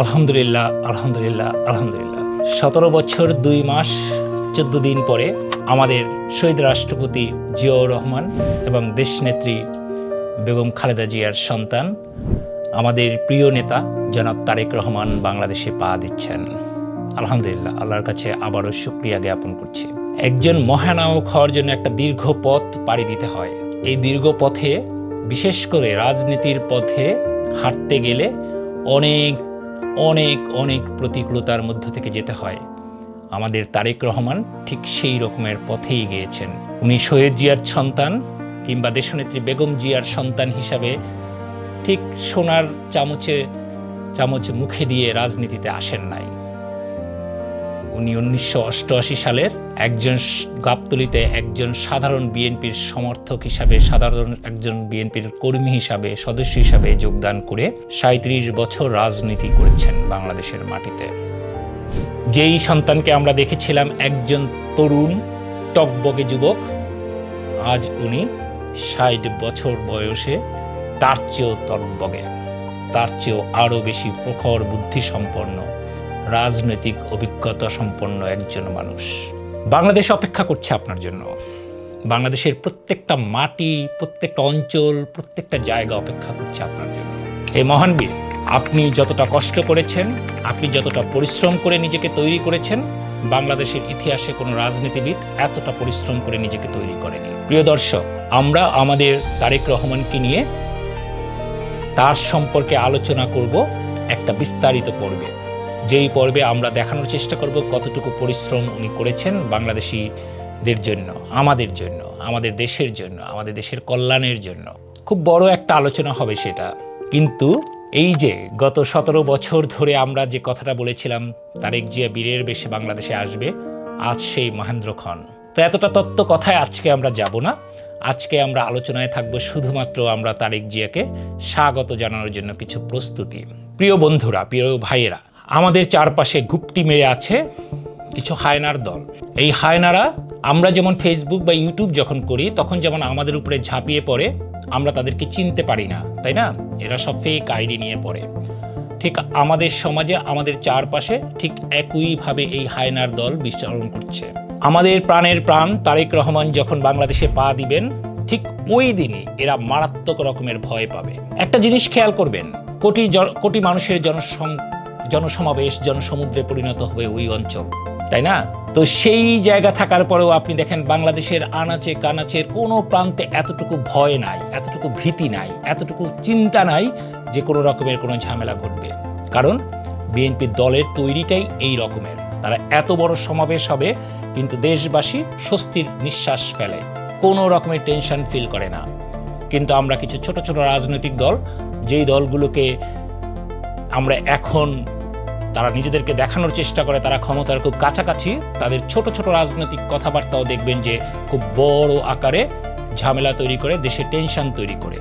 আলহামদুলিল্লাহ, আলহামদুলিল্লাহ, আলহামদুলিল্লাহ। 17 বছর 2 মাস 14 দিন পরে আমাদের শহীদ রাষ্ট্রপতি জিয়াউর রহমান এবং দেশনেত্রী বেগম খালেদা জিয়ার সন্তান আমাদের প্রিয় নেতা জনাব তারেক রহমান বাংলাদেশে পা দিচ্ছেন। আলহামদুলিল্লাহ, আল্লাহর কাছে আবারও শুকরিয়া জ্ঞাপন করছি। একজন মহানায়ক হওয়ার জন্য একটা দীর্ঘ পথ পাড়ি দিতে হয়। এই দীর্ঘ পথে, বিশেষ করে রাজনীতির পথে হাঁটতে গেলে অনেক অনেক অনেক প্রতিকূলতার মধ্য থেকে যেতে হয়। আমাদের তারেক রহমান ঠিক সেই রকমের পথেই গিয়েছেন। উনি শহীদ জিয়ার সন্তান কিংবা দেশনেত্রী বেগম জিয়ার সন্তান হিসাবে ঠিক সোনার চামচ মুখে দিয়ে রাজনীতিতে আসেন নাই। উনি 1988 সালের গাবতলীতে একজন সাধারণ বিএনপির সমর্থক হিসাবে, সাধারণ একজন বিএনপির কর্মী হিসাবে, সদস্য হিসাবে যোগদান করে 37 বছর রাজনীতি করেছেন বাংলাদেশের মাটিতে। যেই সন্তানকে আমরা দেখেছিলাম একজন তরুণ টকবগে যুবক, আজ উনি 60 বছর বয়সে তার চেয়েও টকবগে, তার চেয়েও আরও বেশি প্রখর বুদ্ধি সম্পন্ন, রাজনৈতিক অভিজ্ঞতা সম্পন্ন একজন মানুষ। বাংলাদেশ অপেক্ষা করছে আপনার জন্য। বাংলাদেশের প্রত্যেকটা মাটি, প্রত্যেকটা অঞ্চল, প্রত্যেকটা জায়গা অপেক্ষা করছে আপনার জন্য। এই মহান বীর, আপনি যতটা কষ্ট করেছেন, আপনি যতটা পরিশ্রম করে নিজেকে তৈরি করেছেন, বাংলাদেশের ইতিহাসে কোনো রাজনীতিবিদ এতটা পরিশ্রম করে নিজেকে তৈরি করেনি। প্রিয় দর্শক, আমরা আমাদের তারেক রহমানকে নিয়ে তার সম্পর্কে আলোচনা করব একটা বিস্তারিত পর্বে। যেই পর্বে আমরা দেখানোর চেষ্টা করব কতটুকু পরিশ্রম উনি করেছেন বাংলাদেশিদের জন্য, আমাদের জন্য, আমাদের দেশের জন্য, আমাদের দেশের কল্যাণের জন্য। খুব বড় একটা আলোচনা হবে সেটা। কিন্তু এই যে গত 17 বছর ধরে আমরা যে কথাটা বলেছিলাম তারেক জিয়া বীরের বেশে বাংলাদেশে আসবে, আজ সেই মহেন্দ্রক্ষণ। তো এতটা তত্ত্ব কথায় আজকে আমরা যাব না। আজকে আমরা আলোচনায় থাকবো শুধুমাত্র আমরা তারেক জিয়াকে স্বাগত জানানোর জন্য কিছু প্রস্তুতি। প্রিয় বন্ধুরা, প্রিয় ভাইয়েরা, আমাদের চারপাশে ঘুপটি মেরে আছে কিছু হায়নার দল। এই হায়নারা আমরা যেমন ফেসবুক বা ইউটিউব যখন করি তখন যেমন আমাদের উপরে ঝাঁপিয়ে পড়ে, আমরা তাদেরকে চিনতে পারি না, তাই না? এরা সব ফেক আইডি নিয়ে পড়ে। ঠিক আমাদের সমাজে, আমাদের চারপাশে ঠিক একইভাবে এই হায়নার দল বিচরণ করছে। আমাদের প্রাণের প্রাণ তারেক রহমান যখন বাংলাদেশে পা দিবেন, ঠিক ওই দিনই এরা মারাত্মক রকমের ভয় পাবে। একটা জিনিস খেয়াল করবেন, কোটি মানুষের জনসমাবেশ, জনসমুদ্রে পরিণত হবে ওই অঞ্চল, তাই না? তো সেই জায়গা থাকার পরেও আপনি দেখেন বাংলাদেশের আনাচে কানাচের কোনো প্রান্তে এতটুকু ভয় নাই, এতটুকু ভীতি নাই, এতটুকু চিন্তা নাই যে কোনো রকমের কোনো ঝামেলা ঘটবে। কারণ বিএনপি দলের তৈরিটাই এই রকমের। তারা এত বড় সমাবেশ হবে কিন্তু দেশবাসী স্বস্তির নিঃশ্বাস ফেলে, কোনো রকমের টেনশন ফিল করে না। কিন্তু আমরা কিছু ছোট ছোট রাজনৈতিক দল, যেই দলগুলোকে আমরা এখন তারা নিজেদেরকে দেখানোর চেষ্টা করে তারা ক্ষমতার খুব কাছাকাছি, তাদের ছোট ছোট রাজনৈতিক কথাবার্তাও দেখবেন যে খুব বড় আকারে ঝামেলা তৈরি করে, দেশে টেনশন তৈরি করে।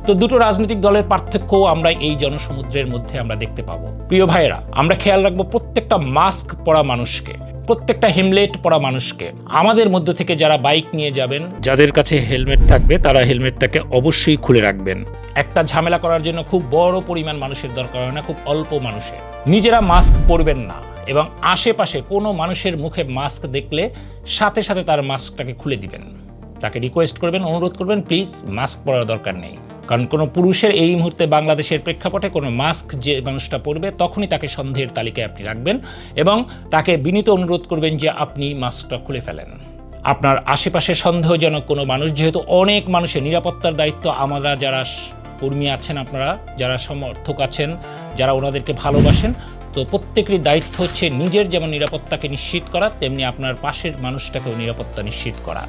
তো দুটো রাজনৈতিক দলের পার্থক্যও আমরা এই জনসমুদ্রের মধ্যে আমরা দেখতে পাবো। প্রিয় ভাইয়েরা, আমরা খেয়াল রাখবো প্রত্যেকটা মাস্ক পরা মানুষকে, প্রত্যেকটা হেলমেট পরা মানুষকে। আমাদের মধ্য থেকে যারা বাইক নিয়ে যাবেন, যাদের কাছে হেলমেট থাকবে তারা হেলমেটটাকে অবশ্যই খুলে রাখবেন। একটা ঝামেলা করার জন্য খুব বড় পরিমাণ মানুষের দরকার হয় না, খুব অল্প মানুষের। নিজেরা মাস্ক পরবেন না এবং আশেপাশে কোনো মানুষের মুখে মাস্ক দেখলে সাথে সাথে তার মাস্কটাকে খুলে দিবেন। তাকে রিকোয়েস্ট করবেন, অনুরোধ করবেন, প্লিজ মাস্ক পরার দরকার নেই। কারণ কোনো পুরুষের এই মুহূর্তে বাংলাদেশের প্রেক্ষাপটে কোনো মাস্ক যে মানুষটা পরবে তখনই তাকে সন্দেহের তালিকায় আপনি রাখবেন এবং তাকে বিনীত অনুরোধ করবেন যে আপনি মাস্কটা খুলে ফেলেন। আপনার আশেপাশে সন্দেহজনক কোনো মানুষ, যেহেতু অনেক মানুষের নিরাপত্তার দায়িত্ব আমরা যারা কর্মী আছেন, আপনারা যারা সমর্থক আছেন, যারা ওনাদেরকে ভালোবাসেন, তো প্রত্যেকেরই দায়িত্ব হচ্ছে নিজের যেমন নিরাপত্তাকে নিশ্চিত করা, তেমনি আপনার পাশের মানুষটাকেও নিরাপত্তা নিশ্চিত করা।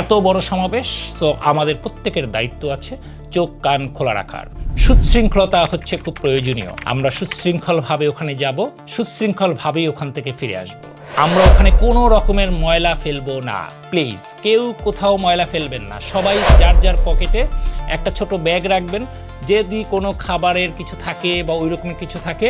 এত বড় সমাবেশ, তো আমাদের প্রত্যেকের দায়িত্ব আছে চোখ কান খোলা রাখার। সুশৃঙ্খলতা হচ্ছে খুব প্রয়োজনীয়। আমরা সুশৃঙ্খলভাবে ওখানে যাব, সুশৃঙ্খলভাবেই ওখান থেকে ফিরে আসব। আমরা ওখানে কোনো রকমের ময়লা ফেলবো না। প্লিজ কেউ কোথাও ময়লা ফেলবেন না। সবাই যার যার পকেটে একটা ছোট ব্যাগ রাখবেন। যদি কোনো খাবারের কিছু থাকে বা ওই রকমের কিছু থাকে,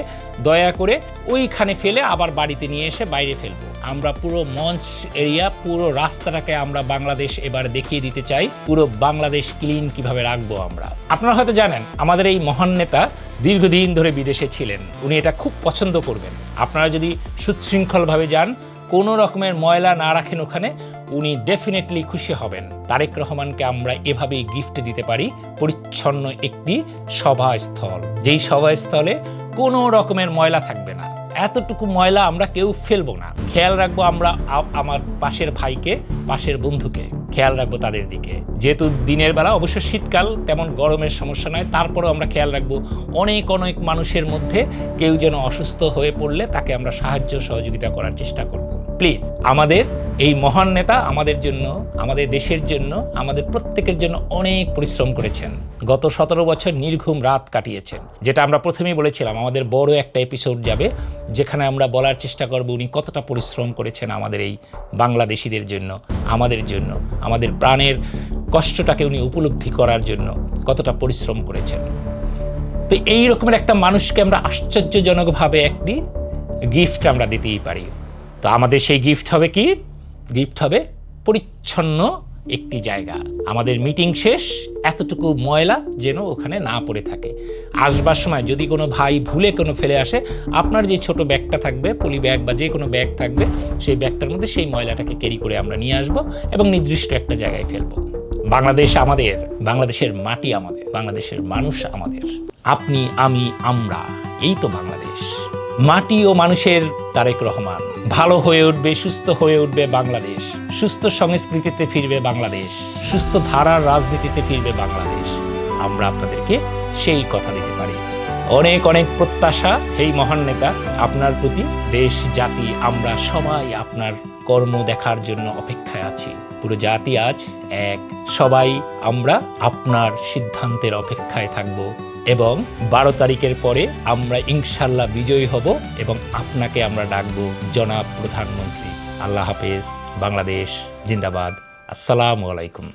দয়া করে ওইখানে ফেলে আবার বাড়িতে নিয়ে এসে বাইরে ফেলবো। আমরা পুরো মঞ্চ এরিয়া, পুরো রাস্তাটাকে আমরা বাংলাদেশ এবার দেখিয়ে দিতে চাই, পুরো বাংলাদেশ ক্লিন কিভাবে রাখবো আমরা। আপনারা হয়তো জানেন আমাদের এই মহান নেতা দীর্ঘদিন ধরে বিদেশে ছিলেন, উনি এটা খুব পছন্দ করবেন। আপনারা যদি সুশৃঙ্খলভাবে যান, কোনো রকমের ময়লা না রাখেন ওখানে, উনি ডেফিনেটলি খুশি হবেন। তারেক রহমানকে আমরা এভাবেই গিফট দিতে পারি পরিচ্ছন্ন একটি সভাস্থল, যেই সভাস্থলে কোনো রকমের ময়লা থাকবে না। এতটুকু ময়লা আমরা কেউ ফেলবো না। খেয়াল রাখবো আমরা আমার পাশের ভাইকে, পাশের বন্ধুকে খেয়াল রাখবো তাদের দিকে। যেহেতু দিনের বেলা, অবশ্য শীতকাল তেমন গরমের সমস্যা নয়, তারপরেও আমরা খেয়াল রাখবো অনেক অনেক মানুষের মধ্যে কেউ যেন অসুস্থ হয়ে পড়লে তাকে আমরা সাহায্য সহযোগিতা করার চেষ্টা করব। প্লিজ, আমাদের এই মহান নেতা আমাদের জন্য, আমাদের দেশের জন্য, আমাদের প্রত্যেকের জন্য অনেক পরিশ্রম করেছেন। গত 17 বছর নির্ঘুম রাত কাটিয়েছেন। যেটা আমরা প্রথমেই বলেছিলাম, আমাদের বড় একটা এপিসোড যাবে যেখানে আমরা বলার চেষ্টা করব উনি কতটা পরিশ্রম করেছেন আমাদের এই বাংলাদেশিদের জন্য, আমাদের জন্য, আমাদের প্রাণের কষ্টটাকে উনি উপলব্ধি করার জন্য কতটা পরিশ্রম করেছেন। তো এই রকমের একটা মানুষকে আমরা আশ্চর্যজনকভাবে একটি গিফট আমরা দিতেই পারি। তো আমাদের সেই গিফট হবে কি? গিফট হবে পরিচ্ছন্ন একটি জায়গা। আমাদের মিটিং শেষ, এতটুকু ময়লা যেন ওখানে না পড়ে থাকে। আসবার সময় যদি কোনো ভাই ভুলে কোনো ফেলে আসে, আপনার যে ছোট ব্যাগটা থাকবে, পলি ব্যাগ বা যে কোনো ব্যাগ থাকবে, সেই ব্যাগটার মধ্যে সেই ময়লাটাকে ক্যারি করে আমরা নিয়ে আসবো এবং নির্দিষ্ট একটা জায়গায় ফেলবো। বাংলাদেশ আমাদের, বাংলাদেশের মাটি আমাদের, বাংলাদেশের মানুষ আমাদের। আপনি, আমি, আমরা, এই তো বাংলাদেশ। মাটি ও মানুষের তারেক রহমান। ভালো হয়ে উঠবে, সুস্থ হয়ে উঠবে বাংলাদেশ। সুস্থ সংস্কৃতিতে ফিরবে বাংলাদেশ। সুস্থ ধারার রাজনীতিতে ফিরবে বাংলাদেশ। আমরা আপনাদেরকে সেই কথা দিতে পারি। অনেক অনেক প্রত্যাশা এই মহান নেতা আপনার প্রতি। দেশ, জাতি, আমরা সবাই আপনার কর্ম দেখার জন্য অপেক্ষায় আছি। পুরো জাতি আজ এক। সবাই আমরা আপনার সিদ্ধান্তের অপেক্ষায় থাকব এবং 12 তারিখের পরে আমরা ইনশাল্লাহ বিজয়ী হব এবং আপনাকে আমরা ডাকবো জনাব প্রধানমন্ত্রী। আল্লাহ হাফেজ। বাংলাদেশ জিন্দাবাদ। আসসালামু আলাইকুম।